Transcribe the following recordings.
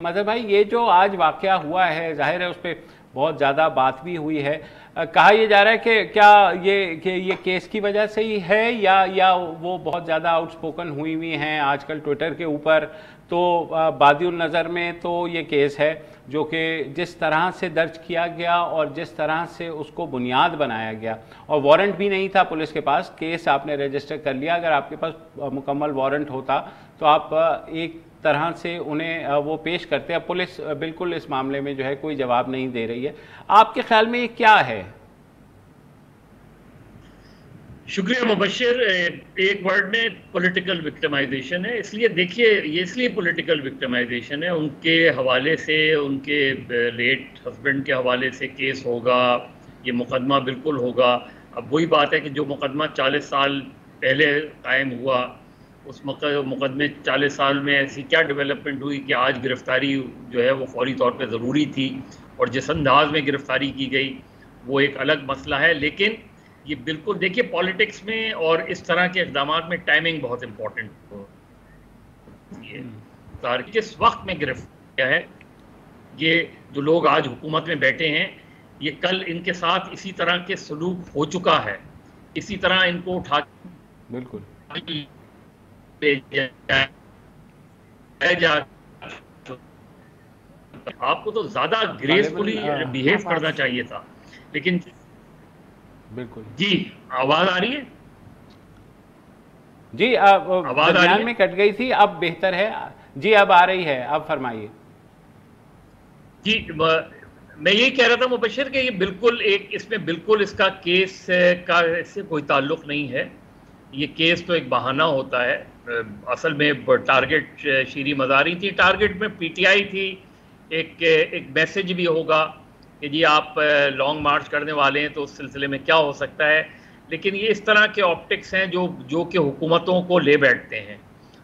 मजहर भाई, ये जो आज वाकया हुआ है, जाहिर है उस पर बहुत ज़्यादा बात भी हुई है। कहा यह जा रहा है कि क्या ये केस की वजह से ही है या वो बहुत ज़्यादा आउटस्पोकन हुई हैं आजकल ट्विटर के ऊपर। तो बादिउल नज़र में तो ये केस है जो कि जिस तरह से दर्ज किया गया और जिस तरह से उसको बुनियाद बनाया गया, और वारंट भी नहीं था पुलिस के पास, केस आपने रजिस्टर कर लिया। अगर आपके पास मुकम्मल वारंट होता तो आप एक तरह से उन्हें वो पेश करते हैं। पुलिस बिल्कुल इस मामले में जो है कोई जवाब नहीं दे रही है। आपके ख्याल में ये क्या है? शुक्रिया मुबशिर। एक वर्ड में पॉलिटिकल विक्टिमाइजेशन है। इसलिए देखिए, ये इसलिए पॉलिटिकल विक्टिमाइजेशन है, उनके हवाले से, उनके लेट हस्बैंड के हवाले से केस होगा, ये मुकदमा बिल्कुल होगा। अब वही बात है कि जो मुकदमा 40 साल पहले कायम हुआ, उस मुकदमे 40 साल में ऐसी क्या डेवलपमेंट हुई कि आज गिरफ्तारी जो है वो फौरी तौर पे ज़रूरी थी, और जिस अंदाज में गिरफ्तारी की गई वो एक अलग मसला है। लेकिन ये बिल्कुल देखिए, पॉलिटिक्स में और इस तरह के इक़दाम में टाइमिंग बहुत इम्पोर्टेंट होती है। किस वक्त में गिरफ्तार किया है, ये जो लोग आज हुकूमत में बैठे हैं, ये कल इनके साथ इसी तरह के सलूक हो चुका है, इसी तरह इनको उठा बिल्कुल आपको तो ज्यादा ग्रेसफुली बिहेव करना चाहिए था। लेकिन बिल्कुल जी, आवाज आ रही है? जी, आवाज आ रही है? में कट गई थी, अब बेहतर है जी, अब आ रही है, अब फरमाइए जी। मैं यही कह रहा था मुबशिर कि ये बिल्कुल एक, इसमें बिल्कुल इसका केस का इससे कोई ताल्लुक नहीं है। ये केस तो एक बहाना होता है। असल में टारगेट शीरी मज़ारी थी, टारगेट में पीटीआई थी। एक मैसेज भी होगा कि जी आप लॉन्ग मार्च करने वाले हैं, तो उस सिलसिले में क्या हो सकता है। लेकिन ये इस तरह के ऑप्टिक्स हैं जो कि हुकूमतों को ले बैठते हैं,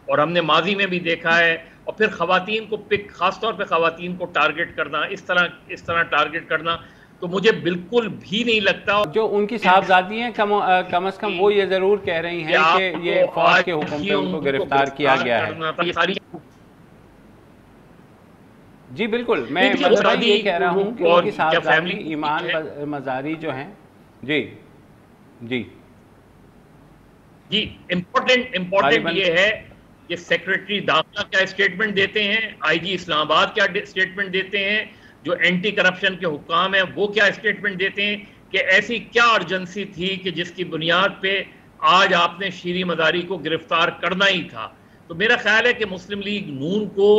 और हमने माजी में भी देखा है। और फिर ख़वातीन को ख़ास तौर पे ख़वातीन को टारगेट करना, इस तरह टारगेट करना, तो मुझे बिल्कुल भी नहीं लगता। जो उनकी साहबजादी हैं कम से कम वो ये ज़रूर कह रही हैं कि ये फौज के हुक्म पे उनको गिरफ्तार किया गया है। ये सारी जी बिल्कुल, मैं मतलब ये कह रहा हूँ कि उनकी साहबजादी ईमान मज़ारी जो हैं। जी जी जी, इम्पोर्टेंट ये है कि सेक्रेटरी दाखिला क्या स्टेटमेंट देते हैं, आईजी इस्लामाबाद क्या स्टेटमेंट देते हैं, जो एंटी करप्शन के हुक्काम हैं वो क्या स्टेटमेंट देते हैं कि ऐसी क्या अर्जेंसी थी कि जिसकी बुनियाद पे आज आपने शीरी मज़ारी को गिरफ्तार करना ही था। तो मेरा ख्याल है कि मुस्लिम लीग नून को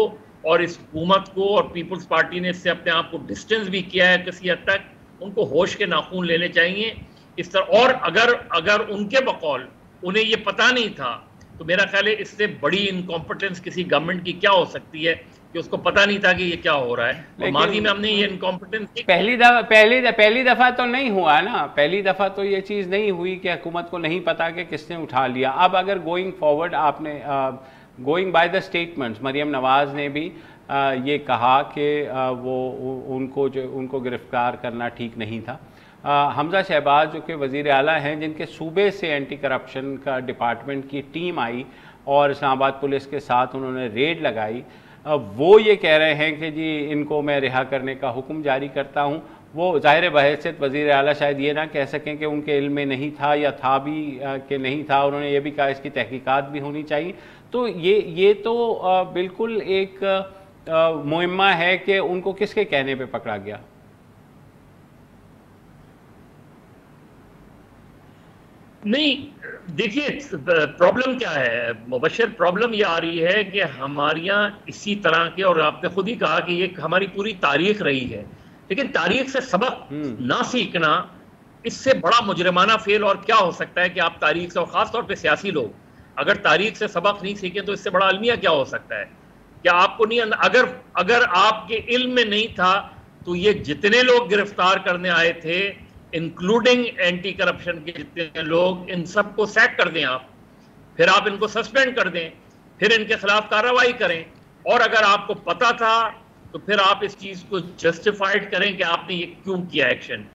और इस हुकूमत को और पीपल्स पार्टी ने इससे अपने आप को डिस्टेंस भी किया है किसी हद तक। उनको होश के नाखून लेने चाहिए इस तरह। और अगर उनके बकौल उन्हें ये पता नहीं था, तो मेरा ख्याल है इससे बड़ी इनकॉम्पिटेंस किसी गवर्नमेंट की क्या हो सकती है कि उसको पता नहीं था कि ये क्या हो रहा है। और माजी में हमने ये इनकॉम्पिटेंस पहली दफा तो नहीं हुआ ना, पहली दफा तो ये चीज़ नहीं हुई कि हुकूमत को नहीं पता कि किसने उठा लिया। अब अगर गोइंग फॉरवर्ड आपने going by the statements, Maryam Nawaz ने भी ये कहा कि वो उनको गिरफ्तार करना ठीक नहीं था। हमजा शहबाज जो कि वज़ीर आला हैं, जिनके सूबे से एंटी करप्शन का डिपार्टमेंट की टीम आई और इस्लामाबाद पुलिस के साथ उन्होंने रेड लगाई, वो ये कह रहे हैं कि जी इनको मैं रिहा करने का हुक्म जारी करता हूँ। वो ज़ाहिर बहैसियत वज़ीर आला शायद ये ना कह सकें कि उनके इल्म में नहीं था या था भी कि नहीं था। उन्होंने ये भी कहा इसकी तहकीकात भी होनी चाहिए। तो ये तो बिल्कुल एक मुहिम्मा है कि उनको किसके कहने पे पकड़ा गया। नहीं, देखिए प्रॉब्लम क्या है मुबशिर, प्रॉब्लम ये आ रही है कि हमारे यहाँ इसी तरह के, और आपने खुद ही कहा कि ये हमारी पूरी तारीख रही है, लेकिन तारीख से सबक ना सीखना, इससे बड़ा मुजरिमाना फेल और क्या हो सकता है कि आप तारीख से, और ख़ास तौर पे सियासी लोग अगर तारीख से सबक नहीं सीखें तो इससे बड़ा अलमिया क्या हो सकता है। क्या आपको नहीं, अगर आपके इल्म में नहीं था तो ये जितने लोग गिरफ्तार करने आए थे, इंक्लूडिंग एंटी करप्शन के जितने लोग, इन सबको सैक कर दें आप, फिर आप इनको सस्पेंड कर दें, फिर इनके खिलाफ कार्रवाई करें। और अगर आपको पता था तो फिर आप इस चीज को जस्टिफाइड करें कि आपने ये क्यों किया एक्शन।